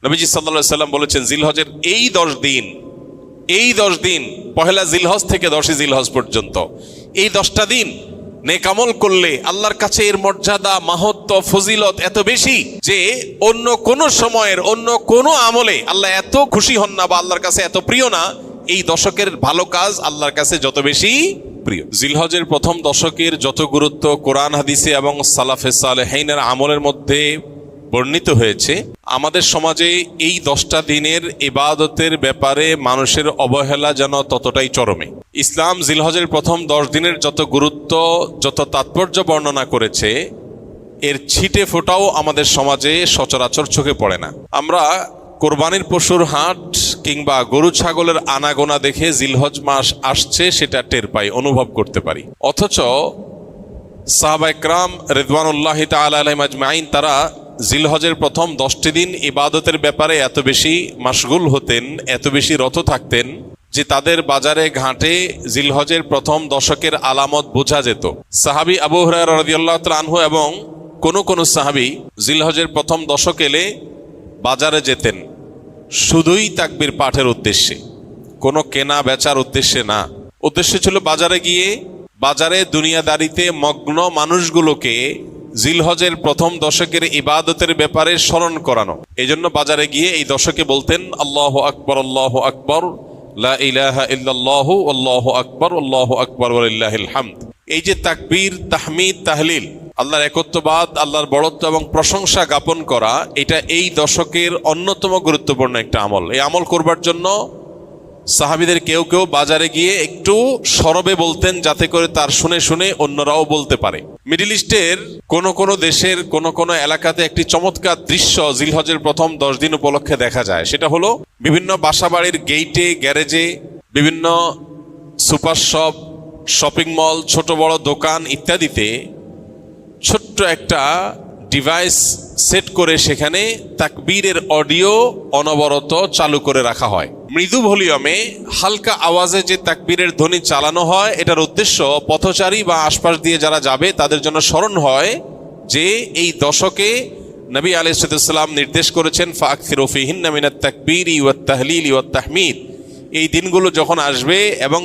নবীজি সাল্লাল্লাহু আলাইহি সাল্লাম বলেছেন, জিলহজের এই 10 দিন পহেলা জিলহজ থেকে 10ই জিলহজ পর্যন্ত এই 10টা দিন নেক আমল করলে আল্লাহর কাছে এর মর্যাদা, মাহাত্ম্য, ফজিলত এত বেশি যে অন্য কোন সময়ের অন্য কোন আমলে আল্লাহ এত খুশি হন না বা আল্লাহর কাছে এত প্রিয় না। এই দশকের ভালো কাজ আল্লাহর কাছে যত বেশি প্রিয়। জিলহজের প্রথম দশকের যত গুরুত্ব কোরআন হাদিসে এবং সালাফে সালেহিনের আমলের মধ্যে বর্ণিত হয়েছে, আমাদের সমাজে এই 10টা দিনের ইবাদতের ব্যাপারে মানুষের অবহেলা যেন ততটাই চরমে। ইসলাম জিলহজের প্রথম 10 দিনের যত গুরুত্ব, যত তাৎপর্য বর্ণনা করেছে, এর ছিটে ফোটাও আমাদের সমাজে সচরাচর চোখে পড়ে না। আমরা কোরবানির পশুর হাট কিংবা গরু ছাগলের আনাগোনা দেখে জিলহজ মাস আসছে সেটা টের পাই, অনুভব করতে পারি। অথচ সাহাবা ইকরাম রিদওয়ানুল্লাহি তাআলা আলাইহিম আজমাইন তারা জিলহজের প্রথম 10টি দিন ইবাদতের ব্যাপারে এত বেশি মাশগুল হতেন, এত বেশি রত থাকতেন যে তাদের বাজারে ঘাটে জিলহজের প্রথম দশকের আলামত বোঝা যেত। সাহাবী আবু হুরায়রা রাদিয়াল্লাহু তাআলা আনহু এবং কোন সাহাবী জিলহজের প্রথম দশক এলে বাজারে যেতেন শুধুই তাকবীর পাঠের উদ্দেশ্যে, কোনো কেনা বেচার উদ্দেশ্যে না। উদ্দেশ্য ছিল বাজারে গিয়ে বাজারে দুনিয়াদারিতে মগ্ন মানুষগুলোকে জিলহজের প্রথম দশকের ইবাদতের ব্যাপারে স্মরণ করানো। এই জন্য বাজারে গিয়ে এই দশকে বলতেন আল্লাহু আকবার, আল্লাহু আকবার, লা ইলাহা ইল্লাল্লাহু, আল্লাহু আকবার, আল্লাহু আকবার ওয়া লিল্লাহিল হামদ। এই যে তাকবীর, তাহমিদ, তাহলিল, আল্লাহর একত্ববাদ, আল্লাহর বড়ত্ব এবং প্রশংসা জ্ঞাপন করা, এটা এই দশকের অন্যতম গুরুত্বপূর্ণ একটা আমল। এই আমল করবার জন্য সাহাবীদের কেউ কেউ বাজারে গিয়ে একটু সরবে বলতেন, যাতে করে তার শুনে শুনে অন্যরাও বলতে পারে। মিডল ইস্টের কোন দেশের কোন এলাকাতে একটি চমৎকার দৃশ্য জিলহজের প্রথম 10 দিন উপলক্ষে দেখা যায়। সেটা হলো বিভিন্ন বাসাবাড়ির গেইটে, গ্যারেজে, বিভিন্ন সুপার শপ, শপিং মল, ছোট বড় দোকান ইত্যাদিতে ছোট্ট একটা ডিভাইস সেট করে সেখানে তাকবীরের অডিও অনবরত চালু করে রাখা হয়। মৃদু ভলিউমে হালকা আওয়াজে যে তাকবীরের ধ্বনি চালানো হয়, এটার উদ্দেশ্য পথচারী বা আশপাশ দিয়ে যারা যাবে তাদের জন্য স্মরণ হয় যে এই দশকে নবী আলাইহিস সালাম নির্দেশ করেছেন ফাকসিরু ফীহিন্না মিনাত তাকবীরি ওয়াত তাহলিলি ওয়াত তাহমিদ। এই দিনগুলো যখন আসবে এবং